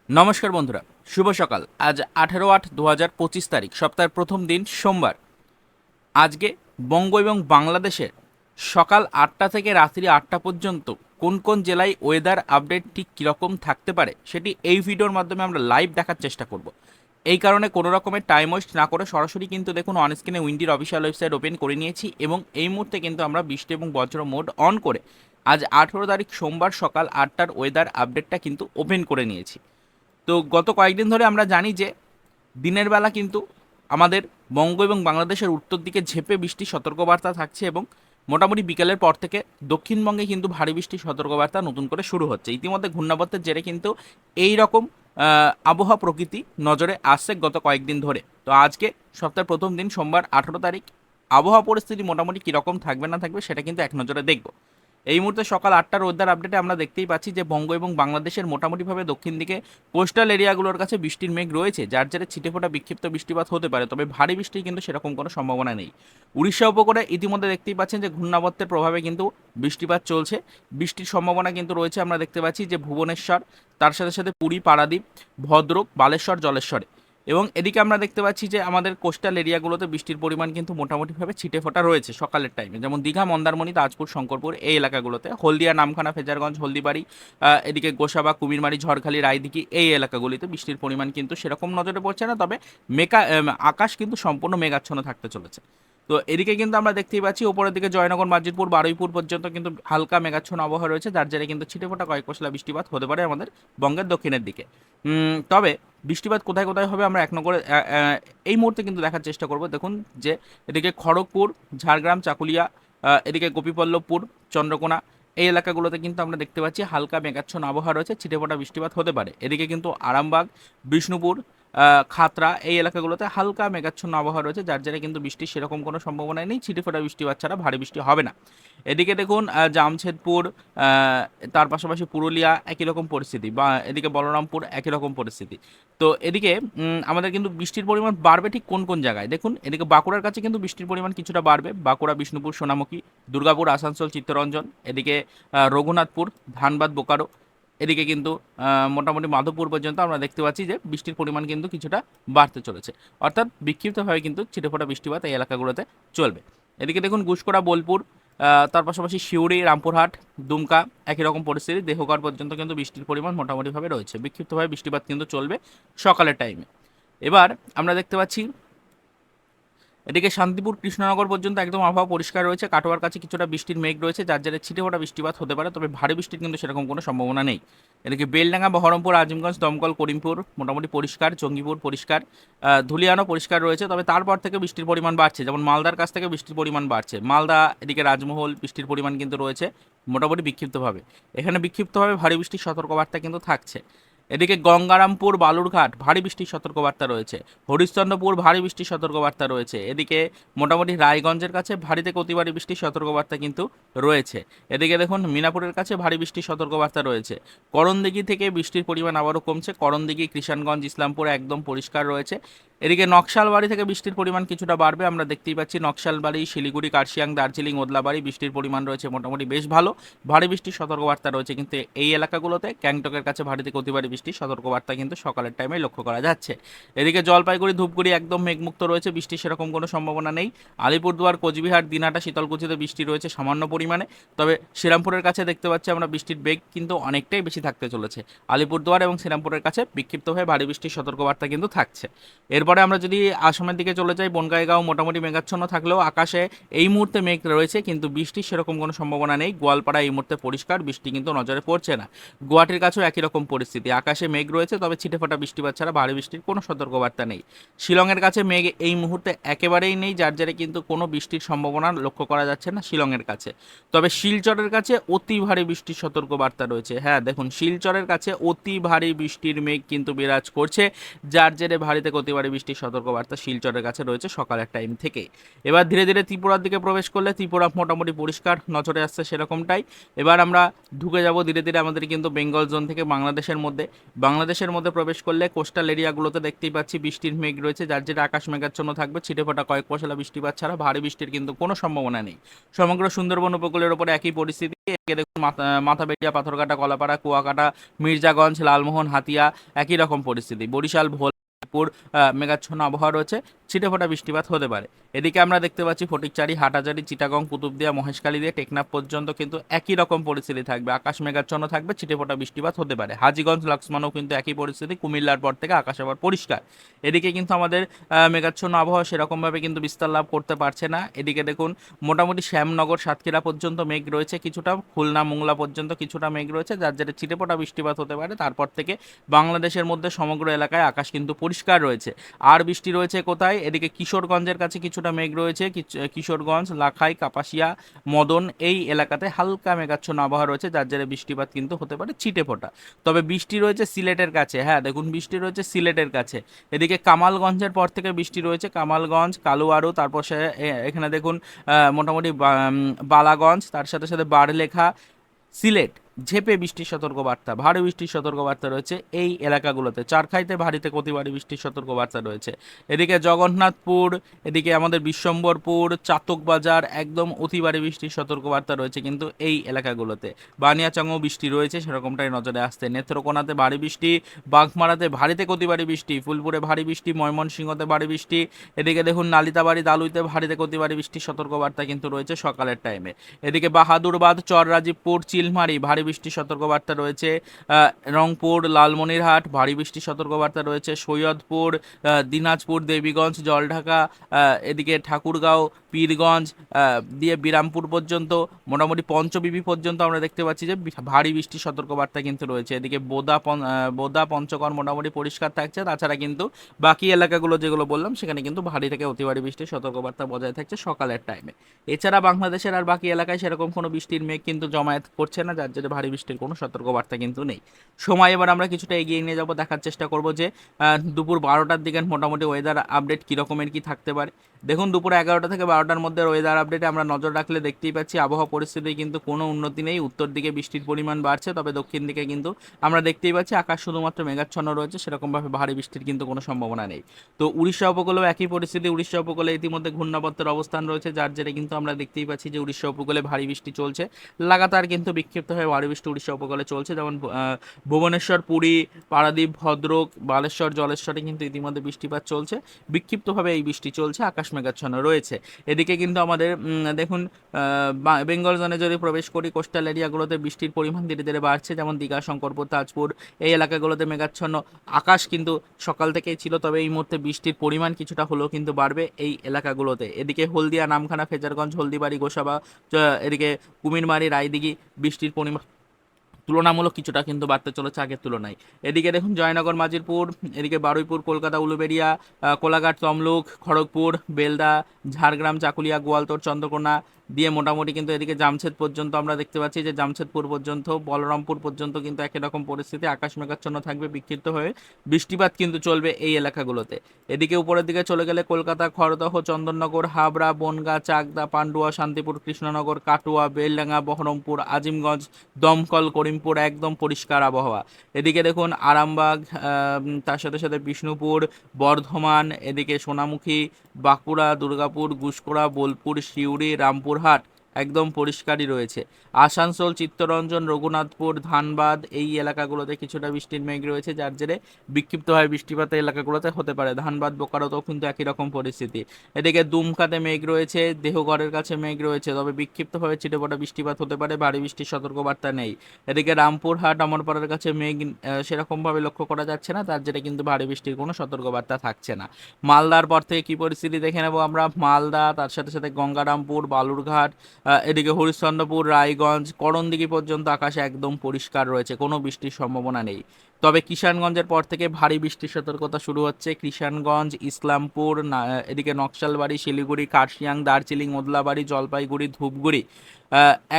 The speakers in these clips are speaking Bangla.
নমস্কার বন্ধুরা, শুভ সকাল। আজ 18/8/2025 তারিখ, সপ্তাহের প্রথম দিন, সোমবার। আজকে বঙ্গ এবং বাংলাদেশের সকাল 8টা থেকে রাত্রি 8টা পর্যন্ত কোন কোন জেলায় ওয়েদার আপডেট ঠিক কীরকম থাকতে পারে সেটি এই ভিডিওর মাধ্যমে আমরা লাইভ দেখার চেষ্টা করব। এই কারণে কোনো রকমের টাইম ওয়েস্ট না করে সরাসরি কিন্তু দেখুন অনস্ক্রিনে উইন্ডির অফিসিয়াল ওয়েবসাইট ওপেন করে নিয়েছি এবং এই মুহূর্তে কিন্তু আমরা বৃষ্টি এবং বজ্র মোড অন করে আজ 18 তারিখ সোমবার সকাল 8টার ওয়েদার আপডেটটা কিন্তু ওপেন করে নিয়েছি। তো গত কয়েকদিন ধরে আমরা জানি যে দিনের বেলা কিন্তু আমাদের বঙ্গ এবং বাংলাদেশের উত্তর দিকে ঝেঁপে বৃষ্টির সতর্কবার্তা থাকছে এবং মোটামুটি বিকেলের পর থেকে দক্ষিণবঙ্গে কিন্তু ভারী বৃষ্টির সতর্কবার্তা নতুন করে শুরু হচ্ছে। ইতিমধ্যে ঘূর্ণাবর্তের জেরে কিন্তু এই রকম আবহাওয়া প্রকৃতি নজরে আসছে গত কয়েকদিন ধরে। তো আজকে সপ্তাহের প্রথম দিন সোমবার 18 তারিখ আবহাওয়া পরিস্থিতি মোটামুটি কীরকম থাকবে না থাকবে সেটা কিন্তু এক নজরে দেখব। এই মুহূর্তে সকাল 8টার ওয়েদার আপডেটে আমরা দেখতেই পাচ্ছি যে বঙ্গ এবং বাংলাদেশের মোটামুটিভাবে দক্ষিণ দিকে কোস্টাল এরিয়াগুলোর কাছে বৃষ্টির মেঘ রয়েছে, যার জেরে ছিটেফোঁটা বিক্ষিপ্ত বৃষ্টিপাত হতে পারে, তবে ভারী বৃষ্টির কিন্তু সেরকম কোনো সম্ভাবনা নেই। উড়িষ্যা উপকূলে ইতিমধ্যে দেখতেই পাচ্ছেন যে ঘূর্ণাবর্তের প্রভাবে কিন্তু বৃষ্টিপাত চলছে। বৃষ্টির সম্ভাবনা কিন্তু রয়েছে, আমরা দেখতে পাচ্ছি যে ভুবনেশ্বর, তার সাথে সাথে পুরী, পারাদ্বীপ, ভদ্রক, বালেশ্বর, জলেশ্বরে। এবং এদিকে আমরা দেখতে পাচ্ছি যে আমাদের কোস্টাল এরিয়াগুলোতে বৃষ্টির পরিমাণ কিন্তু মোটামুটিভাবে ছিটেফোঁটা রয়েছে সকালের টাইমে, যেমন দীঘা, মন্দারমণি, তাজপুর, শঙ্করপুর এই এলাকাগুলোতে, হলদিয়া, নামখানা, ফেজারগঞ্জ, হলদিবাড়ি, এদিকে গোসাবা, কুমিরমারি, ঝড়খালি, রায়দিঘি এই এলাকাগুলিতে বৃষ্টির পরিমাণ কিন্তু সেরকম নজরে পড়ছে না, তবে আকাশ কিন্তু সম্পূর্ণ মেঘাচ্ছন্ন থাকতে চলেছে। তো এদিকে কিন্তু আমরা দেখতেই পাচ্ছি ওপরের দিকে জয়নগর, মাজিদপুর, বারুইপুর পর্যন্ত কিন্তু হালকা মেঘাচ্ছন্ন আবহাওয়া রয়েছে, যার জেরে কিন্তু ছিটেফোঁটা কয়েক পশলা বৃষ্টিপাত হতে পারে আমাদের বঙ্গের দক্ষিণের দিকে। তবে বৃষ্টিপাত কোথায় কোথায় হবে আমরা এক নগরে এই মুহূর্তে কিন্তু দেখার চেষ্টা করব। দেখুন যে এদিকে খড়গপুর, ঝাড়গ্রাম, চাকুলিয়া, এদিকে গোপীপল্লবপুর, চন্দ্রকোনা এই এলাকাগুলোতে কিন্তু আমরা দেখতে পাচ্ছি হালকা মেঘাচ্ছন্ন আবহাওয়া রয়েছে, ছিটেফোঁটা বৃষ্টিপাত হতে পারে। এদিকে কিন্তু আরামবাগ, বিষ্ণুপুর, খাতড়া এই এলাকাগুলোতে হালকা মেঘাচ্ছন্ন আবহাওয়া রয়েছে, যার জেরে কিন্তু বৃষ্টির সেরকম কোনো সম্ভাবনা নেই, ছিটেফোঁটা বৃষ্টিপাত ছাড়া ভারী বৃষ্টি হবে না। এদিকে দেখুন জামশেদপুর, তার পাশাপাশি পুরুলিয়া একই রকম পরিস্থিতি, বা এদিকে বলরামপুর একই রকম পরিস্থিতি। তো এদিকে আমাদের কিন্তু বৃষ্টির পরিমাণ বাড়বে ঠিক কোন কোন জায়গায় দেখুন। এদিকে বাঁকুড়ার কাছে কিন্তু বৃষ্টির পরিমাণ কিছুটা বাড়বে, বাঁকুড়া, বিষ্ণুপুর, সোনামুখী, দুর্গাপুর, আসানসোল, চিত্তরঞ্জন, এদিকে রঘুনাথপুর, ধানবাদ, বোকারো, এদিকে কিন্তু মোটামুটি মাধবপুর পর্যন্ত আমরা দেখতে পাচ্ছি যে বৃষ্টির পরিমাণ কিন্তু কিছুটা বাড়তে চলেছে, অর্থাৎ বিক্ষিপ্তভাবে কিন্তু ছিটেফোঁটা বৃষ্টিপাত এই এলাকাগুলোতে চলবে। এদিকে দেখুন গুসকরা, বোলপুর, তার পাশাপাশি সিউড়ি, রামপুরহাট, দুমকা একই রকম পরিস্থিতি, দেহগড় পর্যন্ত কিন্তু বৃষ্টির পরিমাণ মোটামুটিভাবে রয়েছে, বিক্ষিপ্তভাবে বৃষ্টিপাত কিন্তু চলবে সকালের টাইমে। এবার আমরা দেখতে পাচ্ছি এদিকে শান্তিপুর, কৃষ্ণনগর পর্যন্ত একদম আবহাওয়া পরিষ্কার রয়েছে, কাটোয়ার কাছে কিছুটা বৃষ্টির মেঘ রয়েছে, যার জেরে ছিটেফোঁটা বৃষ্টিপাত হতে পারে, তবে ভারী বৃষ্টির কিন্তু সেরকম কোনো সম্ভাবনা নেই। এদিকে বেলডাঙ্গা, বহরমপুর, আজিমগঞ্জ, দমকল, করিমপুর মোটামুটি পরিষ্কার, জঙ্গিপুর পরিষ্কার, ধুলিয়ানও পরিষ্কার রয়েছে, তবে তারপর থেকে বৃষ্টির পরিমাণ বাড়ছে, যেমন মালদার কাছ থেকে বৃষ্টির পরিমাণ বাড়ছে, মালদা, এদিকে রাজমহল বৃষ্টির পরিমাণ কিন্তু রয়েছে মোটামুটি বিক্ষিপ্তভাবে। এখানে বিক্ষিপ্তভাবে ভারী বৃষ্টির সতর্কবার্তা কিন্তু থাকছে। এদিকে গঙ্গারামপুর, বালুরঘাট ভারী বৃষ্টির সতর্কবার্তা রয়েছে, হরিশ্চন্দ্রপুর ভারী বৃষ্টির সতর্কবার্তা রয়েছে, এদিকে মোটামুটি রায়গঞ্জের কাছে ভারী থেকে অতি ভারী বৃষ্টির সতর্কবার্তা কিন্তু রয়েছে। এদিকে দেখুন মিনাপুরের কাছে ভারী বৃষ্টির সতর্কবার্তা রয়েছে। করণদিঘি থেকে বৃষ্টির পরিমাণ আবারও কমছে, করণদিঘি, কৃষাণগঞ্জ, ইসলামপুর একদম পরিষ্কার রয়েছে। এদিকে নকশালবাড়ি থেকে বৃষ্টির পরিমাণ কিছুটা বাড়বে, আমরা দেখতেই পাচ্ছি নকশালবাড়ি, শিলিগুড়ি, কার্শিয়াং, দার্জিলিং, ওদলাবাড়ি বৃষ্টির পরিমাণ রয়েছে মোটামুটি বেশ ভালো, ভারী বৃষ্টির সতর্কবার্তা রয়েছে, কিন্তু এই এলাকাগুলোতে গ্যাংটকের কাছে ভারী থেকে অতি ভারী বৃষ্টির সতর্কবার্তা কিন্তু সকালের টাইমে লক্ষ্য করা যাচ্ছে। এদিকে জলপাইগুড়ি, ধূপগুড়ি একদম মেঘমুক্ত রয়েছে, বৃষ্টির সেরকম কোনো সম্ভাবনা নেই। আলিপুরদুয়ার, কোচবিহার, দিনহাটা, শীতলকুচিতে বৃষ্টি রয়েছে সামান্য পরিমাণে, তবে শ্রীরামপুরের কাছে দেখতে পাচ্ছি আমরা বৃষ্টির বেগ কিন্তু অনেকটাই বেশি থাকতে চলেছে। আলিপুরদুয়ার এবং শ্রীরামপুরের কাছে বিক্ষিপ্ত হয়ে ভারী বৃষ্টির সতর্কবার্তা কিন্তু থাকছে। এরপরে আমরা যদি আসামের দিকে চলে যাই, বনগাঁইগাঁও মোটামুটি মেঘাচ্ছন্ন থাকলেও আকাশে এই মুহূর্তে মেঘ রয়েছে, কিন্তু বৃষ্টির সেরকম কোনো সম্ভাবনা নেই। গোয়ালপাড়া এই মুহূর্তে পরিষ্কার, বৃষ্টি কিন্তু নজরে পড়ছে না। গুয়াহাটির কাছেও একই রকম পরিস্থিতি, আকাশে মেঘ রয়েছে, তবে ছিটেফোঁটা বৃষ্টিপাত ছাড়া ভারী বৃষ্টির কোনো সতর্কবার্তা নেই। শিলংয়ের কাছে মেঘ এই মুহূর্তে একেবারেই নেই, যার জেরে কিন্তু কোনো বৃষ্টির সম্ভাবনা লক্ষ্য করা যাচ্ছে না শিলংয়ের কাছে। তবে শিলচরের কাছে অতি ভারী বৃষ্টির সতর্কবার্তা রয়েছে। হ্যাঁ দেখুন শিলচরের কাছে অতি ভারী বৃষ্টির মেঘ কিন্তু বিরাজ করছে, যার জেরে ভারী থেকে অতি ভারী বৃষ্টির সতর্কবার্তা শিলচরের কাছে রয়েছে সকালের টাইম থেকে। এবার ধীরে ধীরে ত্রিপুরার দিকে প্রবেশ করলে ত্রিপুরা মোটামুটি পরিষ্কার নজরে আসছে সেরকমটাই। এবার আমরা ঢুকে যাব ধীরে ধীরে আমাদের কিন্তু বেঙ্গল জোন থেকে বাংলাদেশের মধ্যে প্রবেশ করলে কোস্টাল এরিয়াগুলোতে দেখতেই পাচ্ছি বৃষ্টির মেঘ রয়েছে, যার যেটা আকাশ মেঘাচ্ছন্ন থাকবে। ছিটেফোঁটা কয়েক পশলা বৃষ্টিপাত ছাড়া ভারী বৃষ্টির কিন্তু কোনো সম্ভাবনা নেই। সমগ্র সুন্দরবন উপকূলের উপরে একই পরিস্থিতি। এদিকে দেখুন মাথাবেড়িয়া, পাথরঘাটা, কলাপাড়া, কুয়াকাটা, মির্জাগঞ্জ, লালমোহন, হাতিয়া একই রকম পরিস্থিতি। বরিশাল, ভোলপুর মেঘাচ্ছন্ন আবহাওয়া রয়েছে, ছিটেফোঁটা বৃষ্টিপাত হতে পারে। এদিকে আমরা দেখতে পাচ্ছি ফটিকচারি, হাটাজারি, চিটাগং, কুতুবদিয়া, মহেশখালী দিয়ে টেকনাফ পর্যন্ত কিন্তু একই রকম পরিস্থিতি থাকবে, আকাশ মেঘাচ্ছন্ন থাকবে, ছিটেফোঁটা বৃষ্টিপাত হতে পারে। হাজীগঞ্জ, লক্ষ্মণও কিন্তু একই পরিস্থিতি, কুমিল্লার পর থেকে আকাশ আবার পরিষ্কার। এদিকে কিন্তু আমাদের মেঘাচ্ছন্ন আবহাওয়া সেরকমভাবে কিন্তু বিস্তার লাভ করতে পারছে না। এদিকে দেখুন মোটামুটি শ্যামনগর, সাতক্ষীরা পর্যন্ত মেঘ রয়েছে কিছুটা, খুলনা, মোংলা পর্যন্ত কিছুটা মেঘ রয়েছে, যার জেরে ছিটেফোঁটা বৃষ্টিপাত হতে পারে। তারপর থেকে বাংলাদেশের মধ্যে সমগ্র এলাকায় আকাশ কিন্তু পরিষ্কার রয়েছে। আর বৃষ্টি রয়েছে কোথায়? এদিকে কিশোরগঞ্জের কাছে কিছুটা মেঘ রয়েছে, কিশোরগঞ্জ, লাখাই, কাপাসিয়া, মদন এই এলাকাতে হালকা মেঘাচ্ছন্ন আবহাওয়া রয়েছে, যার জেরে বৃষ্টিপাত কিন্তু হতে পারে ছিটেফোঁটা। তবে বৃষ্টি রয়েছে সিলেটের কাছে, হ্যাঁ দেখুন বৃষ্টি রয়েছে সিলেটের কাছে। এদিকে কামালগঞ্জের পর থেকে বৃষ্টি রয়েছে, কামালগঞ্জ, কালুয়ারু, তারপর এখানে দেখুন মোটামুটি বালাগঞ্জ, তার সাথে সাথে বারলেখা, সিলেট ঝেপে বৃষ্টির সতর্কবার্তা, ভারী বৃষ্টির সতর্কবার্তা রয়েছে এই এলাকাগুলোতে। চারখাইতে ভারীতে অতি ভারী বৃষ্টির সতর্কবার্তা রয়েছে। এদিকে জগন্নাথপুর, এদিকে আমাদের বিশ্বম্বরপুর, চাতকবাজার একদম অতি ভারী বৃষ্টির সতর্কবার্তা রয়েছে কিন্তু এই এলাকাগুলোতে। বানিয়াচংও বৃষ্টি রয়েছে, সেরকমটাই নজরে আসছে। নেত্রকোনাতে ভারী বৃষ্টি, বাঘমারাতে ভারীতে অতি ভারী বৃষ্টি, ফুলপুরে ভারী বৃষ্টি, ময়মনসিংহতে ভারী বৃষ্টি। এদিকে দেখুন নালিতাবাড়ি, দালুইতে ভারীতে অতি ভারী বৃষ্টির সতর্কবার্তা কিন্তু রয়েছে সকালের টাইমে। এদিকে বাহাদুরবাদ, চর রাজীবপুর, চিলমারি ভারী বৃষ্টির সতর্কবার্তা রয়েছে। রংপুর, লালমনিরহাট ভারী বৃষ্টির সতর্কবার্তা রয়েছে। সৈয়দপুর, দিনাজপুর, দেবীগঞ্জ, জলঢাকা, এদিকে ঠাকুরগাঁও, পীরগঞ্জ দিয়ে বিরামপুর পর্যন্ত, মোটামুটি পঞ্চবিবি পর্যন্ত আমরা দেখতে পাচ্ছি যে ভারী বৃষ্টির সতর্কবার্তা কিন্তু রয়েছে। এদিকে বোদা, পঞ্চগড় মোটামুটি পরিষ্কার থাকছে। তাছাড়া কিন্তু বাকি এলাকাগুলো যেগুলো বললাম সেখানে কিন্তু ভারী থেকে অতি ভারী বৃষ্টির সতর্কবার্তা বজায় থাকছে সকালের টাইমে। এছাড়া বাংলাদেশের আর বাকি এলাকায় সেরকম কোনো বৃষ্টির মেঘ কিন্তু জমায়েত করছে না, যার জন্য ভারী বৃষ্টির কোনো সতর্কবার্তা কিন্তু নেই। সময় এবার আমরা কিছুটা এগিয়ে নিয়ে যাব, দেখার চেষ্টা করব যে দুপুর 12টার দিকে মোটামুটি ওয়েদার আপডেট কী রকমের কী থাকতে পারে। দেখুন দুপুর 11টা থেকে 12টার মধ্যে ওয়েদার আপডেটে আমরা নজর রাখলে দেখতেই পাচ্ছি আবহাওয়া পরিস্থিতি কিন্তু কোনো উন্নতি নেই। উত্তর দিকে বৃষ্টির পরিমাণ বাড়ছে, তবে দক্ষিণ দিকে কিন্তু আমরা দেখতেই পাচ্ছি আকাশ শুধুমাত্র মেঘাচ্ছন্ন রয়েছে, সেরকমভাবে ভারী বৃষ্টির কিন্তু কোনো সম্ভাবনা নেই। তো উড়িষ্যা উপকূলেও একই পরিস্থিতি। উড়িষ্যা উপকূলে ইতিমধ্যে ঘূর্ণাবর্তের অবস্থান রয়েছে, যার জেরে কিন্তু আমরা দেখতেই পাচ্ছি যে উড়িষ্যা উপকূলে ভারী বৃষ্টি চলছে লাগাতার, কিন্তু বিক্ষিপ্ত হয়ে ভারী বৃষ্টি উড়িষ্যা উপকূলে চলছে। যেমন ভুবনেশ্বর, পুরী, পারাদ্বীপ, ভদ্রক, বালেশ্বর, জলেশ্বরে কিন্তু ইতিমধ্যে বৃষ্টিপাত চলছে, বিক্ষিপ্তভাবে এই বৃষ্টি চলছে, আকাশ মেঘাচ্ছন্ন রয়েছে। এদিকে কিন্তু আমাদের দেখুন বেঙ্গল জোনে যদি প্রবেশ করি, কোস্টাল এরিয়াগুলোতে বৃষ্টির পরিমাণ ধীরে ধীরে বাড়ছে, যেমন দীঘা, শঙ্করপুর, তাজপুর এই এলাকাগুলোতে মেঘাচ্ছন্ন আকাশ কিন্তু সকাল থেকেই ছিল, তবে এই মুহূর্তে বৃষ্টির পরিমাণ কিছুটা হলেও কিন্তু বাড়বে এই এলাকাগুলোতে। এদিকে হলদিয়া, নামখানা, ফেজারগঞ্জ, হলদিবাড়ি, গোসাবা, এদিকে কুমিরমারি, রায়দিঘি বৃষ্টির পরিমাণ তুলনামূলক কিছুটা কিন্তু বাড়তে চলেছে আগের তুলনায়। এদিকে দেখুন জয়নগর, মাজিরপুর, এদিকে বারুইপুর, কলকাতা, উলুবেড়িয়া, কোলাঘাট, তমলুক, খড়গপুর, বেলদা, ঝাড়গ্রাম, চাকুলিয়া, গোয়ালতোড়, চন্দ্রকোনা দিয়ে মোটামুটি কিন্তু এদিকে জামশেদ পর্যন্ত আমরা দেখতে পাচ্ছি যে জামশেদপুর পর্যন্ত, বলরামপুর পর্যন্ত কিন্তু একই রকম পরিস্থিতি, আকাশ মেঘাচ্ছন্ন থাকবে, বিক্ষিপ্ত হয়ে বৃষ্টিপাত কিন্তু চলবে এই এলাকাগুলোতে। এদিকে উপরের দিকে চলে গেলে কলকাতা, খড়দহ, চন্দননগর, হাবড়া, বনগাঁ, চাকদা, পান্ডুয়া, শান্তিপুর, কৃষ্ণনগর, কাটুয়া, বেলডাঙ্গা, বহরমপুর, আজিমগঞ্জ, দমকল, করিমপুর একদম পরিষ্কার আবহাওয়া। এদিকে দেখুন আরামবাগ, তার সাথে সাথে বিষ্ণুপুর, বর্ধমান, এদিকে সোনামুখী, বাঁকুড়া, দুর্গাপুর, গুসকরা, বোলপুর, সিউড়ি, রামপুরহাট একদম পরিষ্কারই রয়েছে। আসানসোল, চিত্তরঞ্জন, রঘুনাথপুর, ধানবাদ এই এলাকাগুলোতে কিছুটা বৃষ্টির মেঘ রয়েছে, যার জেরে বিক্ষিপ্তভাবে বৃষ্টিপাত এলাকাগুলোতে হতে পারে। ধানবাদ, বোকারোতেও কিন্তু একই রকম পরিস্থিতি। এদিকে দুমকাতে মেঘ রয়েছে, দেহগড়ের কাছে মেঘ রয়েছে, তবে বিক্ষিপ্তভাবে ছিটেফোঁটা বৃষ্টিপাত হতে পারে, ভারী বৃষ্টির সতর্কবার্তা নেই। এদিকে রামপুরহাট, আমরপাড়ার কাছে মেঘ সেরকমভাবে লক্ষ্য করা যাচ্ছে না, তার জেরে কিন্তু ভারী বৃষ্টির কোনো সতর্কবার্তা থাকছে না। মালদার পর থেকে কী পরিস্থিতি দেখে নেব আমরা। মালদা, তার সাথে সাথে গঙ্গারামপুর, বালুরঘাট, এদিকে হরিশ্চন্দ্রপুর, রায়গঞ্জ, করণদিঘি পর্যন্ত আকাশে একদম পরিষ্কার রয়েছে, কোনো বৃষ্টির সম্ভাবনা নেই। তবে কিষানগঞ্জের পর থেকে ভারী বৃষ্টির সতর্কতা শুরু হচ্ছে। কিষানগঞ্জ, ইসলামপুর, এদিকে নকশালবাড়ি, শিলিগুড়ি, কার্শিয়াং, দার্জিলিং, মোদলাবাড়ি, জলপাইগুড়ি, ধূপগুড়ি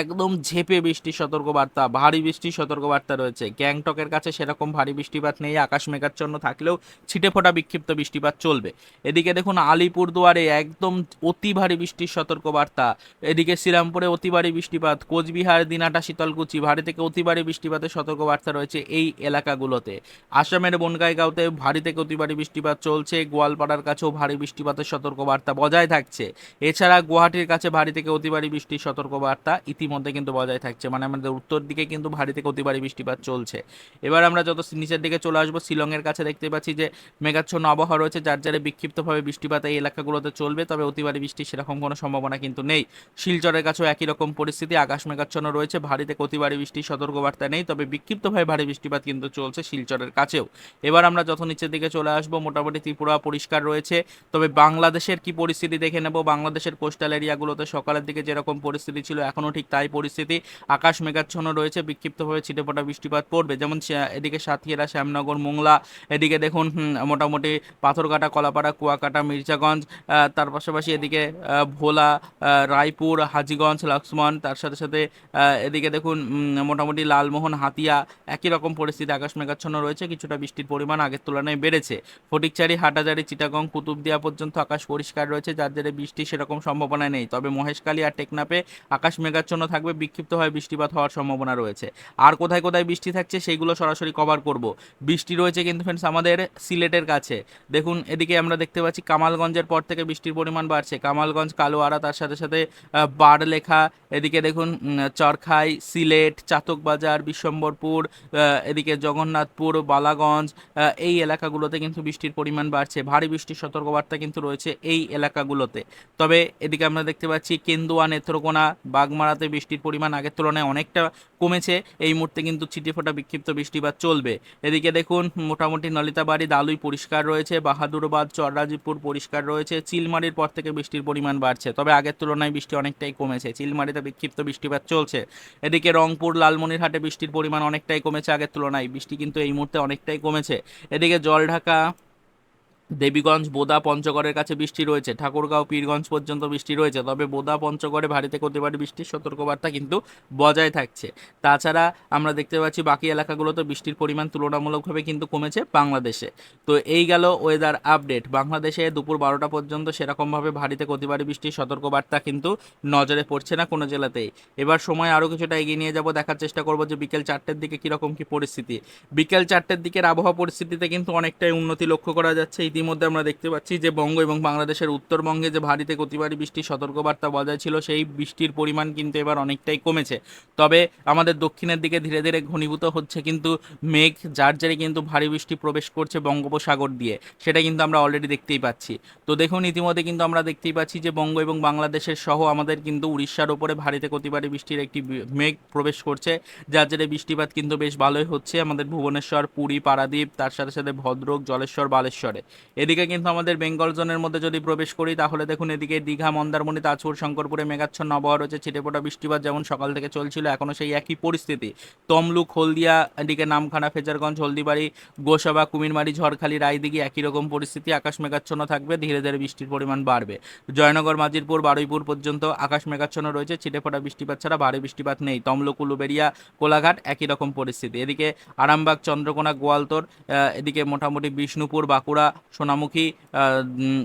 একদম ঝেঁপে বৃষ্টির সতর্কবার্তা, ভারী বৃষ্টির সতর্কবার্তা রয়েছে। গ্যাংটকের কাছে সেরকম ভারী বৃষ্টিপাত নেই, আকাশ মেঘাচ্ছন্ন থাকলেও ছিটেফোঁটা বিক্ষিপ্ত বৃষ্টিপাত চলবে। এদিকে দেখুন আলিপুরদুয়ারে একদম অতি ভারী বৃষ্টির সতর্কবার্তা, এদিকে শ্রীরামপুরে অতি ভারী বৃষ্টিপাত, কোচবিহার, দিনাটা, শীতলকুচি ভারী থেকে অতি ভারী বৃষ্টিপাতের সতর্কবার্তা রয়েছে এই এলাকাগুলোতে। আসামের বনগাইগাঁওতে ভারী থেকে অতি ভারী বৃষ্টিপাত চলছে, গোয়ালপাড়ার কাছেও ভারী বৃষ্টিপাতের সতর্কবার্তা বজায় থাকছে। এছাড়া গুয়াহাটির কাছে ভারী থেকে অতি ভারী বৃষ্টির সতর্কবার্তা ইতিমধ্যে কিন্তু বজায় থাকছে, মানে আমাদের উত্তর দিকে কিন্তু ভারী থেকে অতি ভারী বৃষ্টিপাত চলছে। এবার আমরা যত নিচের দিকে চলে আসবো, শিলংয়ের কাছে দেখতে পাচ্ছি যে মেঘাচ্ছন্ন আবহাওয়া রয়েছে, যার জেরে বিক্ষিপ্তভাবে বৃষ্টিপাত এই এলাকাগুলোতে চলবে, তবে অতি ভারী বৃষ্টির সেরকম কোনো সম্ভাবনা কিন্তু নেই। শিলচরের কাছেও একই রকম পরিস্থিতি, আকাশ মেঘাচ্ছন্ন রয়েছে, ভারী থেকে অতি ভারী বৃষ্টির সতর্কবার্তা নেই, তবে বিক্ষিপ্তভাবে ভারী বৃষ্টিপাত কিন্তু চলছে শিলচরের কাছেও। এবার আমরা যত নিচের দিকে চলে আসবো, মোটামুটি ত্রিপুরা পরিষ্কার রয়েছে। তবে বাংলাদেশের কি পরিস্থিতি দেখে নেব। বাংলাদেশের কোস্টাল এরিয়াগুলোতে সকালের দিকে যেরকম পরিস্থিতি ছিল এখনও ঠিক তাই পরিস্থিতি, আকাশ মেঘাচ্ছন্ন রয়েছে, বিক্ষিপ্তভাবে ছিটেফোঁটা বৃষ্টিপাত পড়বে, যেমন এদিকে সাতক্ষীরা, শ্যামনগর, মোংলা, এদিকে দেখুন মোটামুটি পাথরঘাটা, কলাপাড়া, কুয়াকাটা, মির্জাগঞ্জ, তার পাশাপাশি এদিকে ভোলা, রায়পুর, হাজীগঞ্জ, লক্ষ্মণ, তার সাথে সাথে এদিকে দেখুন মোটামুটি লালমোহন, হাতিয়া একই রকম পরিস্থিতি, আকাশ মেঘাচ্ছন্ন রয়েছে, কিছুটা বৃষ্টির পরিমাণ আগের তুলনায় বেড়েছে। ফটিকচারি, হাটাজারি, চিটাগং, কুতুবদিয়া পর্যন্ত আকাশ পরিষ্কার রয়েছে, যার জেরে বৃষ্টির সেরকম সম্ভাবনা নেই, তবে মহেশখালী আর টেকনাফে আকাশ মেঘাচ্ছন্ন থাকবে, বিক্ষিপ্তভাবে বৃষ্টিপাত হওয়ার সম্ভাবনা রয়েছে। আর কোথায় কোথায় বৃষ্টি থাকছে সেইগুলো সরাসরি কভার করব। বৃষ্টি রয়েছে কিন্তু ফ্রেন্ডস আমাদের সিলেটের কাছে, দেখুন এদিকে আমরা দেখতে পাচ্ছি কামালগঞ্জের পর থেকে বৃষ্টির পরিমাণ বাড়ছে, কামালগঞ্জ, কালোয়ারা, তার সাথে সাথে বারলেখা, এদিকে দেখুন চরখাই, সিলেট, চাতকবাজার, বিশ্বম্বরপুর, এদিকে জগন্নাথপুর, বালাগঞ্জ, এই এলাকাগুলোতে কিন্তু বৃষ্টির পরিমাণ বাড়ছে, ভারী বৃষ্টির সতর্কবার্তা কিন্তু রয়েছে এই এলাকাগুলোতে। তবে এদিকে আমরা দেখতে পাচ্ছি কেন্দুয়া, নেত্রকোনা, বাগমারাতে বৃষ্টির পরিমাণ আগের তুলনায় অনেকটা কমেছে, এই মুহূর্তে কিন্তু ছিটেফোঁটা বিক্ষিপ্ত বৃষ্টিপাত চলবে। এদিকে দেখুন মোটামুটি নলিতাবাড়ি, দালুই পরিষ্কার রয়েছে, বাহাদুরবাদ, চররাজীপুর পরিষ্কার রয়েছে, চিলমারির পর থেকে বৃষ্টির পরিমাণ বাড়ছে, তবে আগের তুলনায় বৃষ্টি অনেকটাই কমেছে, চিলমারিতে বিক্ষিপ্ত বৃষ্টিপাত চলছে। এদিকে রংপুর, লালমনিরহাটে বৃষ্টির পরিমাণ অনেকটাই কমেছে আগের তুলনায়, বৃষ্টি কিন্তু এই মুহূর্তে অনেকটাই কমেছে। এদিকে জলঢাকা, দেবীগঞ্জ, বোদা, পঞ্চগড়ের কাছে বৃষ্টি রয়েছে, ঠাকুরগাঁও, পীরগঞ্জ পর্যন্ত বৃষ্টি রয়েছে, তবে বোদা, পঞ্চগড়ে ভারী থেকে অতি ভারী বৃষ্টির সতর্কবার্তা কিন্তু বজায় থাকছে। তাছাড়া আমরা দেখতে পাচ্ছি বাকি এলাকাগুলোতে বৃষ্টির পরিমাণ তুলনামূলকভাবে কিন্তু কমেছে বাংলাদেশে। তো এই গেল ওয়েদার আপডেট। বাংলাদেশে দুপুর 12টা পর্যন্ত সেরকমভাবে ভারী থেকে অতি ভারী বৃষ্টির সতর্কবার্তা কিন্তু নজরে পড়ছে না কোনো জেলাতেই। এবার সময় আরও কিছুটা এগিয়ে নিয়ে যাব, দেখার চেষ্টা করব যে বিকেল 4টের দিকে কীরকম কী পরিস্থিতি। বিকেল 4টের দিকের আবহাওয়া পরিস্থিতিতে কিন্তু অনেকটাই উন্নতি লক্ষ্য করা যাচ্ছে। ইতিমধ্যে আমরা দেখতে পাচ্ছি যে বঙ্গ এবং বাংলাদেশের উত্তরবঙ্গে যে ভারী থেকে অতি ভারী বৃষ্টির সতর্কবার্তা বজায় ছিল, সেই বৃষ্টির পরিমাণ কিন্তু এবার অনেকটাই কমেছে। তবে আমাদের দক্ষিণের দিকে ধীরে ধীরে ঘনীভূত হচ্ছে কিন্তু মেঘ, যার জেরে কিন্তু ভারী বৃষ্টি প্রবেশ করছে বঙ্গোপসাগর দিয়ে, সেটা কিন্তু আমরা অলরেডি দেখতেই পাচ্ছি। তো দেখুন ইতিমধ্যে কিন্তু আমরা দেখতেই পাচ্ছি যে বঙ্গ এবং বাংলাদেশের সহ আমাদের কিন্তু উড়িষ্যার ওপরে ভারী থেকে অতি ভারী বৃষ্টির একটি মেঘ প্রবেশ করছে, যার জেরে বৃষ্টিপাত কিন্তু বেশ ভালোই হচ্ছে আমাদের ভুবনেশ্বর, পুরী, পারাদ্বীপ, তার সাথে সাথে ভদ্রক, জলেশ্বর, বালেশ্বরে। এদিকে কিন্তু আমাদের বেঙ্গল জোনের মধ্যে যদি প্রবেশ করি তাহলে দেখুন এদিকে দীঘা, মন্দারমণি, তাজপুর, শঙ্করপুরে মেঘাচ্ছন্ন আবহাওয়া রয়েছে, ছিটেফোঁটা বৃষ্টিপাত যেমন সকাল থেকে চলছিল এখনও সেই একই পরিস্থিতি। তমলুক, হলদিয়া, এদিকে নামখানা, ফেজারগঞ্জ, হলদিবাড়ি, গোসাবা, কুমিরমারি, ঝড়খালি, রায়দিঘি একই রকম পরিস্থিতি, আকাশ মেঘাচ্ছন্ন থাকবে, ধীরে ধীরে বৃষ্টির পরিমাণ বাড়বে। জয়নগর, মাজিরপুর, বারুইপুর পর্যন্ত আকাশ মেঘাচ্ছন্ন রয়েছে, ছিটেফোঁটা বৃষ্টিপাত ছাড়া ভারী বৃষ্টিপাত নেই। তমলুক, উলুবেড়িয়া, কোলাঘাট একই রকম পরিস্থিতি। এদিকে আরামবাগ, চন্দ্রকোনা, গোয়ালতোর, এদিকে মোটামুটি বিষ্ণুপুর, বাঁকুড়া, সোনামুখী,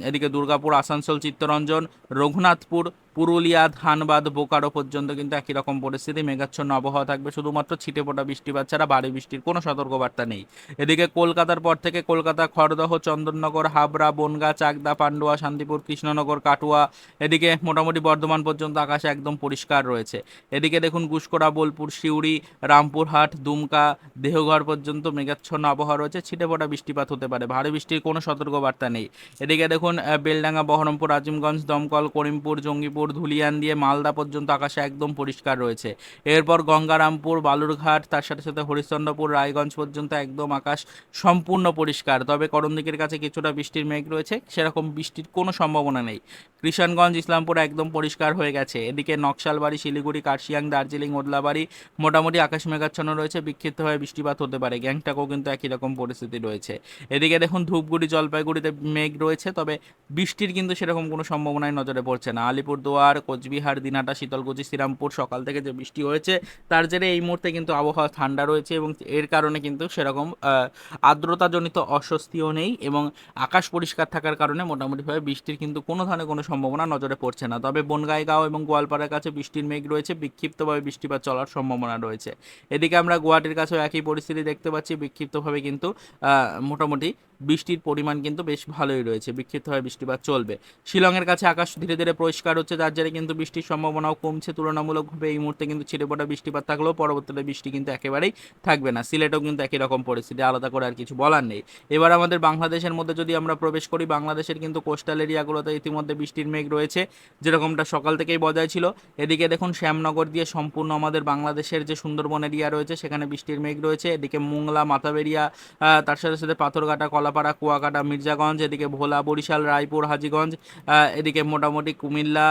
এদিকে দুর্গাপুর, আসানসোল, চিত্তরঞ্জন, রঘুনাথপুর, পুরুলিয়া, ধানবাদ, বোকারো পর্যন্ত কিন্তু একই রকম পরিস্থিতি, মেঘাচ্ছন্ন আবহাওয়া থাকবে, শুধুমাত্র ছিটেফোঁটা বৃষ্টিপাত ছাড়া ভারী বৃষ্টির কোনো সতর্কবার্তা নেই। এদিকে কলকাতার পর থেকে কলকাতা, খড়দহ, চন্দননগর, হাবড়া, বনগাঁ, চাকদা, পান্ডুয়া, শান্তিপুর, কৃষ্ণনগর, কাটুয়া, এদিকে মোটামুটি বর্ধমান পর্যন্ত আকাশ একদম পরিষ্কার রয়েছে। এদিকে দেখুন গুসকরা, বোলপুর, সিউড়ি, রামপুরহাট, দুমকা, দেহঘর পর্যন্ত মেঘাচ্ছন্ন আবহাওয়া রয়েছে, ছিটেফোঁটা বৃষ্টিপাত হতে পারে, ভারী বৃষ্টির কোনো সতর্কবার্তা নেই। এদিকে দেখুন বেলডাঙ্গা, বহরমপুর, আজিমগঞ্জ, দমকল, করিমপুর, জঙ্গিপুর, শান্তিপুর ধুলিয়ান দিয়ে মালদা পর্যন্ত আকাশে একদম পরিষ্কার রয়েছে। এরপর গঙ্গারামপুর বালুরঘাট তার সাথে সাথে হরিশ্চন্দ্রপুর রায়গঞ্জ পর্যন্ত একদম আকাশ সম্পূর্ণ পরিষ্কার। তবে করণদিঘির কাছে কিছুটা বৃষ্টির মেঘ রয়েছে, সেরকম বৃষ্টির কোনো সম্ভাবনা নেই। কৃষণগঞ্জ ইসলামপুর একদম পরিষ্কার হয়ে গেছে। এদিকে নকশালবাড়ি শিলিগুড়ি কার্শিয়াং দার্জিলিং ওদলাবাড়ি মোটামুটি আকাশ মেঘাচ্ছন্ন রয়েছে, বিক্ষিপ্তভাবে বৃষ্টিপাত হতে পারে। গ্যাংটকেও কিন্তু একই রকম পরিস্থিতি রয়েছে। এদিকে দেখুন ধূপগুড়ি জলপাইগুড়িতে মেঘ রয়েছে, তবে বৃষ্টির কিন্তু সেরকম কোনো সম্ভাবনাই নজরে পড়ছে না। আলিপুরদুয়ার কোচবিহার দিনহাটা শীতলকুচি শ্রীরামপুর সকাল থেকে যে বৃষ্টি হয়েছে তার জেরে এই মুহূর্তে কিন্তু আবহাওয়া ঠান্ডা রয়েছে এবং এর কারণে কিন্তু সেরকম আর্দ্রতাজনিত অস্বস্তিও নেই এবং আকাশ পরিষ্কার থাকার কারণে মোটামুটিভাবে বৃষ্টির কিন্তু কোনো ধরনের কোনো সম্ভাবনা নজরে পড়ছে না। তবে বনগাঁইগাঁও এবং গোয়ালপাড়ার কাছে বৃষ্টির মেঘ রয়েছে, বিক্ষিপ্তভাবে বৃষ্টিপাত চলার সম্ভাবনা রয়েছে। এদিকে আমরা গুয়াহাটির কাছেও একই পরিস্থিতি দেখতে পাচ্ছি, বিক্ষিপ্তভাবে কিন্তু মোটামুটি বৃষ্টির পরিমাণ কিন্তু বেশ ভালোই রয়েছে, বিক্ষিপ্তভাবে বৃষ্টিপাত চলবে। শিলংয়ের কাছে আকাশ ধীরে ধীরে পরিষ্কার হচ্ছে, যার জেরে কিন্তু বৃষ্টির সম্ভাবনাও কমছে তুলনামূলকভাবে। এই মুহূর্তে কিন্তু ছিটেফোঁটা বৃষ্টিপাত থাকলেও পরবর্তীতে বৃষ্টি কিন্তু একেবারেই থাকবে না। সিলেটেও কিন্তু একই রকম পরিস্থিতি, আলাদা করে আর কিছু বলার নেই। এবার আমাদের বাংলাদেশের মধ্যে যদি আমরা প্রবেশ করি, বাংলাদেশের কিন্তু কোস্টাল এরিয়াগুলোতে ইতিমধ্যে বৃষ্টির মেঘ রয়েছে, যেরকমটা সকাল থেকেই বজায় ছিল। এদিকে দেখুন শ্যামনগর দিয়ে সম্পূর্ণ আমাদের বাংলাদেশের যে সুন্দরবন এরিয়া রয়েছে সেখানে বৃষ্টির মেঘ রয়েছে। এদিকে মোংলা মাথাবেরিয়া তার সাথে সাথে পাথরঘাটা কলাপাড়া কুয়াকাটা মির্জাগঞ্জ, এদিকে ভোলা বরিশাল রায়পুর হাজীগঞ্জ, এদিকে মোটামুটি কুমিল্লা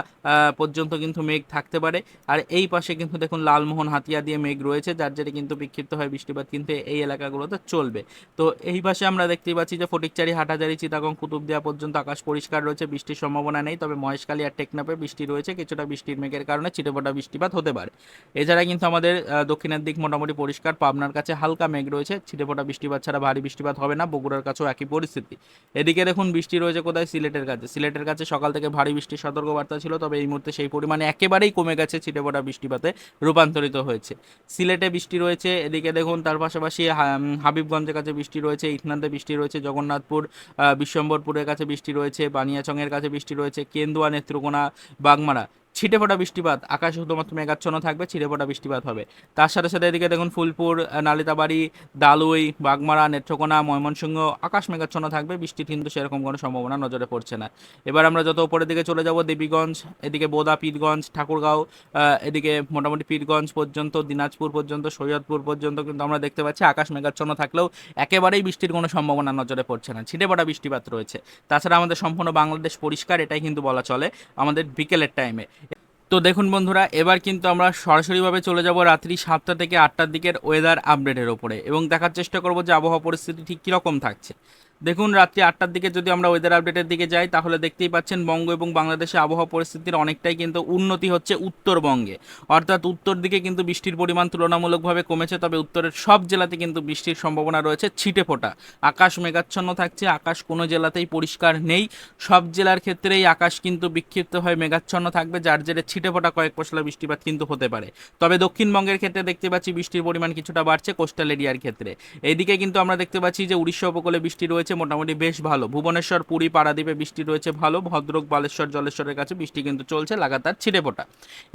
পর্যন্ত কিন্তু মেঘ থাকতে পারে। আর এই পাশে কিন্তু দেখুন লালমোহন হাতিয়া দিয়ে মেঘ রয়েছে, যার জেরে কিন্তু বিক্ষিপ্ত হয় বৃষ্টিপাত কিন্তু এই এলাকাগুলোতে চলবে। তো এই পাশে আমরা দেখতেই পাচ্ছি যে ফটিকচারি হাটাজারি চিটাগং কুতুবদিয়া পর্যন্ত আকাশ পরিষ্কার রয়েছে, বৃষ্টির সম্ভাবনা নেই। তবে মহেশখালী আর টেকনাফে বৃষ্টি রয়েছে, কিছুটা বৃষ্টির মেঘের কারণে ছিটেফোঁটা বৃষ্টিপাত হতে পারে। এছাড়া কিন্তু আমাদের দক্ষিণের দিক মোটামুটি পরিষ্কার, পাবনার কাছে হালকা মেঘ রয়েছে, ছিটেফোঁটা বৃষ্টিপাত ছাড়া ভারী বৃষ্টিপাত হবে না। বগুড়ার কাছেও একই পরিস্থিতি। এদিকে দেখুন বৃষ্টি রয়েছে কোথায়, সিলেটের কাছে। সিলেটের কাছে সকাল থেকে ভারী বৃষ্টির সতর্কবার্তা ছিল, তবে এই মুহূর্তে সেই পরিমাণে একেবারেই কমে গেছে, ছিটেফোঁটা বৃষ্টিপাতে রূপান্তরিত হয়েছে। সিলেটে বৃষ্টি রয়েছে। এদিকে দেখুন তার পাশাপাশি হাবিবগঞ্জের কাছে বৃষ্টি রয়েছে, ইটনাতে বৃষ্টি রয়েছে, জগন্নাথপুর বিশ্বম্বরপুরের কাছে বৃষ্টি রয়েছে, বানিয়াচংয়ের কাছে বৃষ্টি রয়েছে, কেন্দুয়া নেত্রকোনা বাগমারা ছিটেফোঁটা বৃষ্টিপাত, আকাশ শুধুমাত্র মেঘাচ্ছন্ন থাকবে, ছিটেফোঁটা বৃষ্টিপাত হবে। তার সাথে সাথে এদিকে দেখুন ফুলপুর নালিতাবাড়ি দালুই বাগমারা নেত্রকোনা ময়মনসিংহ আকাশ মেঘাচ্ছন্ন থাকবে, বৃষ্টির কিন্তু সেরকম কোনো সম্ভাবনা নজরে পড়ছে না। এবার আমরা যত উপরের দিকে চলে যাব, দেবীগঞ্জ, এদিকে বোদা পীরগঞ্জ ঠাকুরগাঁও, এদিকে মোটামুটি পীরগঞ্জ পর্যন্ত দিনাজপুর পর্যন্ত সৈয়দপুর পর্যন্ত কিন্তু আমরা দেখতে পাচ্ছি আকাশ মেঘাচ্ছন্ন থাকলেও একেবারেই বৃষ্টির কোনো সম্ভাবনা নজরে পড়ছে না, ছিটেফোঁটা বৃষ্টিপাত রয়েছে। তাছাড়া আমাদের সম্পূর্ণ বাংলাদেশ পরিষ্কার, এটাই কিন্তু বলা চলে আমাদের বিকেলের টাইমে। তো দেখুন বন্ধুরা, এবার কিন্তু আমরা সরাসরিভাবে চলে যাব রাত্রি 7টা থেকে 8টার দিকের ওয়েদার আপডেটের ওপরে এবং দেখার চেষ্টা করব যে আবহাওয়া পরিস্থিতি ঠিক কীরকম থাকছে। দেখুন রাত্রি 8টার দিকে যদি আমরা ওয়েদার আপডেটের দিকে যাই, তাহলে দেখতেই পাচ্ছেন বঙ্গ এবং বাংলাদেশে আবহাওয়া পরিস্থিতির অনেকটাই কিন্তু উন্নতি হচ্ছে উত্তরবঙ্গে, অর্থাৎ উত্তর দিকে কিন্তু বৃষ্টির পরিমাণ তুলনামূলকভাবে কমেছে। তবে উত্তরের সব জেলাতে কিন্তু বৃষ্টির সম্ভাবনা রয়েছে, ছিটেফোঁটা আকাশ মেঘাচ্ছন্ন থাকছে, আকাশ কোনো জেলাতেই পরিষ্কার নেই। সব জেলার ক্ষেত্রেই আকাশ কিন্তু বিক্ষিপ্ত হয়ে মেঘাচ্ছন্ন থাকবে, যার জেরে ছিটেফোঁটা কয়েক পশলা বৃষ্টিপাত কিন্তু হতে পারে। তবে দক্ষিণবঙ্গের ক্ষেত্রে দেখতে পাচ্ছি বৃষ্টির পরিমাণ কিছুটা বাড়ছে কোস্টাল এরিয়ার ক্ষেত্রে। এইদিকে কিন্তু আমরা দেখতে পাচ্ছি যে উড়িষ্যা উপকূলে বৃষ্টি রয়েছে মোটামুটি বেশ ভালো, ভুবনেশ্বর পুরী পারাদ্বীপে বৃষ্টি রয়েছে ভালো, ভদ্রক বালেশ্বর জলেশ্বরের কাছে বৃষ্টি কিন্তু চলছে লাগাতার ছিটেফোঁটা।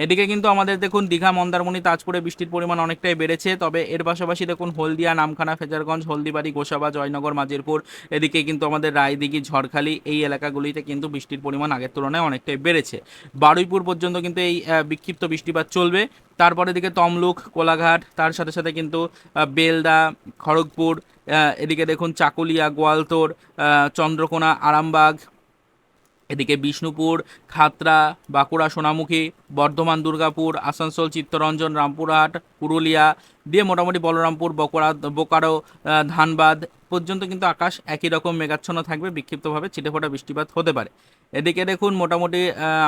এদিকে কিন্তু আমাদের দেখুন দীঘা মন্দারমণি তাজপুরে বৃষ্টির পরিমাণ অনেকটাই বেড়েছে। তবে এর পাশাপাশি দেখুন হলদিয়া নামখানা ফেজারগঞ্জ হলদিবাড়ি গোসাবা জয়নগর মাজিরপুর, এদিকে কিন্তু আমাদের রায়দিঘি ঝড়খালি এই এলাকাগুলিতে কিন্তু বৃষ্টির পরিমাণ আগের তুলনায় অনেকটাই বেড়েছে। বারুইপুর পর্যন্ত কিন্তু এই বিক্ষিপ্ত বৃষ্টিপাত চলবে। তারপরে দিকে তমলুক কোলাঘাট, তার সাথে সাথে কিন্তু বেলদা খড়গপুর, এদিকে দেখুন চাকুলিয়া গোয়ালতোড় চন্দ্রকোনা আরামবাগ, এদিকে বিষ্ণুপুর খাতড়া বাঁকুড়া সোনামুখী বর্ধমান দুর্গাপুর আসানসোল চিত্তরঞ্জন রামপুরহাট পুরুলিয়া দিয়ে মোটামুটি বলরামপুর বোকারো ধানবাদ পর্যন্ত কিন্তু আকাশ একই রকম মেঘাচ্ছন্ন থাকবে, বিক্ষিপ্তভাবে ছিটেফোঁটা বৃষ্টিপাত হতে পারে। এদিকে দেখুন মোটামুটি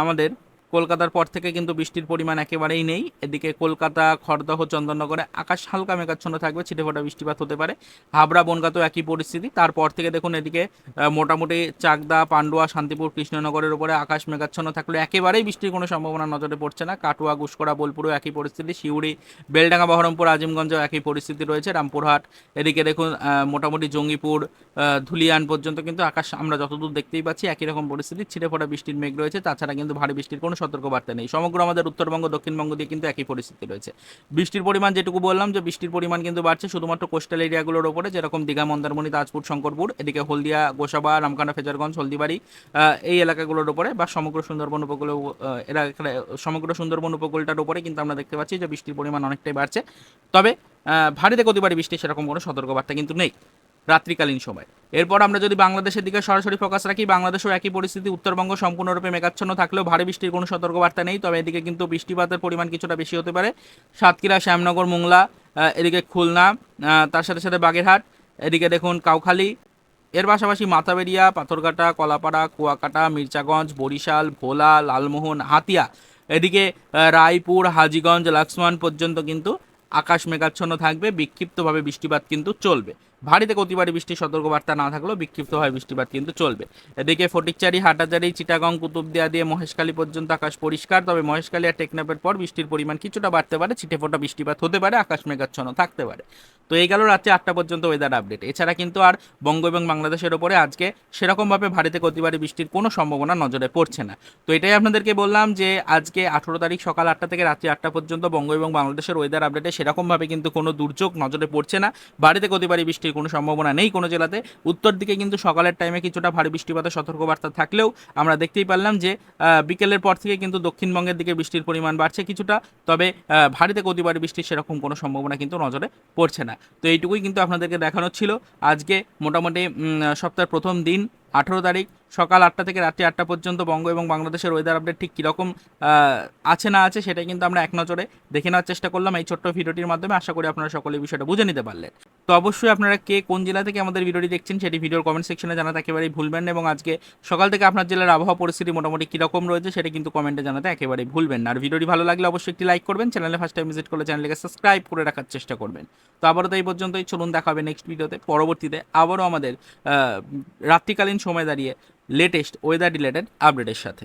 আমাদের কলকাতার পর থেকে কিন্তু বৃষ্টির পরিমাণ একেবারেই নেই। এদিকে কলকাতা খড়দহ চন্দননগরে আকাশ হালকা মেঘাচ্ছন্ন থাকবে, ছিটেফোঁটা বৃষ্টিপাত হতে পারে। হাবড়া বনগাঁতেও একই পরিস্থিতি। তারপর থেকে দেখুন এদিকে মোটামুটি চাকদা পান্ডুয়া শান্তিপুর কৃষ্ণনগরের উপরে আকাশ মেঘাচ্ছন্ন থাকলে একেবারেই বৃষ্টির কোনো সম্ভাবনা নজরে পড়ছে না। কাটুয়া গুসকরা বোলপুরেও একই পরিস্থিতি, সিউড়ি বেলডাঙ্গা বহরমপুর আজিমগঞ্জেও একই পরিস্থিতি রয়েছে, রামপুরহাট এদিকে দেখুন মোটামুটি জঙ্গিপুর ধুলিয়ান পর্যন্ত কিন্তু আকাশ আমরা যতদূর দেখতেই পাচ্ছি একই রকম পরিস্থিতি, ছিটেফোঁটা বৃষ্টির মেঘ রয়েছে। তাছাড়া কিন্তু ভারী বৃষ্টির কোনো সতর্কবার্তা নেই। সমগ্র আমাদের উত্তরবঙ্গ দক্ষিণবঙ্গ দিয়ে কিন্তু একই পরিস্থিতি রয়েছে। বৃষ্টির পরিমাণ যেটুকু বললাম যে বৃষ্টির পরিমাণ কিন্তু বাড়ছে শুধুমাত্র কোস্টাল এরিয়াগুলোর ওপরে, যেরকম দীঘা, মন্দারমণি, তাজপুর, শঙ্করপুর, এদিকে হলদিয়া, গোসাবা, রামকানা, ফেজারগঞ্জ, হলদিবাড়ি, এই এলাকাগুলোর ওপরে বা সমগ্র সুন্দরবন উপকূল, সমগ্র সুন্দরবন উপকূলটার উপরে কিন্তু আমরা দেখতে পাচ্ছি যে বৃষ্টির পরিমাণ অনেকটাই বাড়ছে। তবে ভারী থেকে অতি ভারী বৃষ্টি সেরকম কোনো সতর্কবার্তা কিন্তু নেই রাত্রিকালীন সময়। এরপর আমরা যদি বাংলাদেশের দিকে সরাসরি ফোকাস রাখি, বাংলাদেশেও একই পরিস্থিতি। উত্তরবঙ্গ সম্পূর্ণরূপে মেঘাচ্ছন্ন থাকলেও ভারী বৃষ্টির কোনো সতর্কবার্তা নেই। তবে এদিকে কিন্তু বৃষ্টিপাতের পরিমাণ কিছুটা বেশি হতে পারে। সাতক্ষীরা, শ্যামনগর, মোংলা, এদিকে খুলনা, তার সাথে সাথে বাগেরহাট, এদিকে দেখুন কাউখালী, এর পাশাপাশি মাথাবেড়িয়া, পাথরঘাটা, কলাপাড়া, কুয়াকাটা, মির্চাগঞ্জ, বরিশাল, ভোলা, লালমোহন, হাতিয়া, এদিকে রায়পুর, হাজীগঞ্জ, লাক্সমান পর্যন্ত কিন্তু আকাশ মেঘাচ্ছন্ন থাকবে। বিক্ষিপ্তভাবে বৃষ্টিপাত কিন্তু চলবে। ভারী থেকে অতি ভারী বৃষ্টির সতর্কবার্তা না থাকলেও বিক্ষিপ্তভাবে বৃষ্টিপাত কিন্তু চলবে। এদিকে ফটিকচারি, হাটাজারি, চিটাগং, কুতুবদিয়া দিয়ে মহেশখালী পর্যন্ত আকাশ পরিষ্কার। তবে মহেশখালী আর টেকনাফের পর বৃষ্টির পরিমাণ কিছুটা বাড়তে পারে, ছিটেফোঁটা বৃষ্টিপাত হতে পারে, আকাশ মেঘাচ্ছন্ন থাকতে পারে। তো এই গেল রাত্রি 8টা পর্যন্ত ওয়েদার আপডেট। এছাড়া কিন্তু আর বঙ্গ এবং বাংলাদেশের ওপরে আজকে সেরকমভাবে ভারী থেকে অতি ভারী বৃষ্টির কোনো সম্ভাবনা নজরে পড়ছে না। তো এটাই আপনাদেরকে বললাম যে আজকে 18 তারিখ সকাল 8টা থেকে রাত্রি 8টা পর্যন্ত বঙ্গ এবং বাংলাদেশের ওয়েদার আপডেটে সেরকমভাবে কিন্তু কোনো দুর্যোগ নজরে পড়ছে না। ভারী থেকে অতি ভারী বৃষ্টির কোনো সম্ভাবনা নেই কোনো জেলাতে। উত্তর দিকে কিন্তু সকালের টাইমে কিছুটা ভারী বৃষ্টিপাতের সতর্কবার্তা থাকলেও আমরা দেখতেই পারলাম যে বিকেলের পর থেকে কিন্তু দক্ষিণবঙ্গের দিকে বৃষ্টির পরিমাণ বাড়ছে কিছুটা। তবে ভারী থেকে অতি ভারী বৃষ্টির সেরকম কোনো সম্ভাবনা কিন্তু নজরে পড়ছে না। তো এইটুকুই কিন্তু আপনাদেরকে দেখানো ছিল। আজকে মোটামুটি সপ্তাহের প্রথম দিন 18 তারিখ সকাল 8টা থেকে রাত্রি 8টা পর্যন্ত বঙ্গ এবং বাংলাদেশের ওয়েদার আপডেট ঠিক কীরকম আছে না আছে সেটাই কিন্তু আমরা এক নজরে দেখে নেওয়ার চেষ্টা করলাম এই ছোট্ট ভিডিওটির মাধ্যমে। আশা করি আপনারা সকলে এই বিষয়টা বুঝে নিতে পারলেন। তো অবশ্যই আপনারা কে কোন জেলা থেকে আমাদের ভিডিওটি দেখছেন সেটি ভিডিওর কমেন্ট সেকশনে জানাতে একেবারেই ভুলবেন না, এবং আজকে সকাল থেকে আপনার জেলার আবহাওয়া পরিস্থিতি মোটামুটি কীরকম রয়েছে সেটা কিন্তু কমেন্টে জানাতে একেবারেই ভুলবেন না। আর ভিডিওটি ভালো লাগলে অবশ্যই একটি লাইক করবেন, চ্যানেলে ফার্স্ট টাইম ভিজিট করলে চ্যানেলকে সাবস্ক্রাইব করে রাখার চেষ্টা করবেন। তো আবারও তো এই পর্যন্তই, চলুন দেখা হবে নেক্সট ভিডিওতে। পরবর্তীতে আবারও আমাদের রাত্রিকালীন সময় দাঁড়িয়ে লেটেস্ট ওয়েদার রিলেটেড আপডেটের সাথে।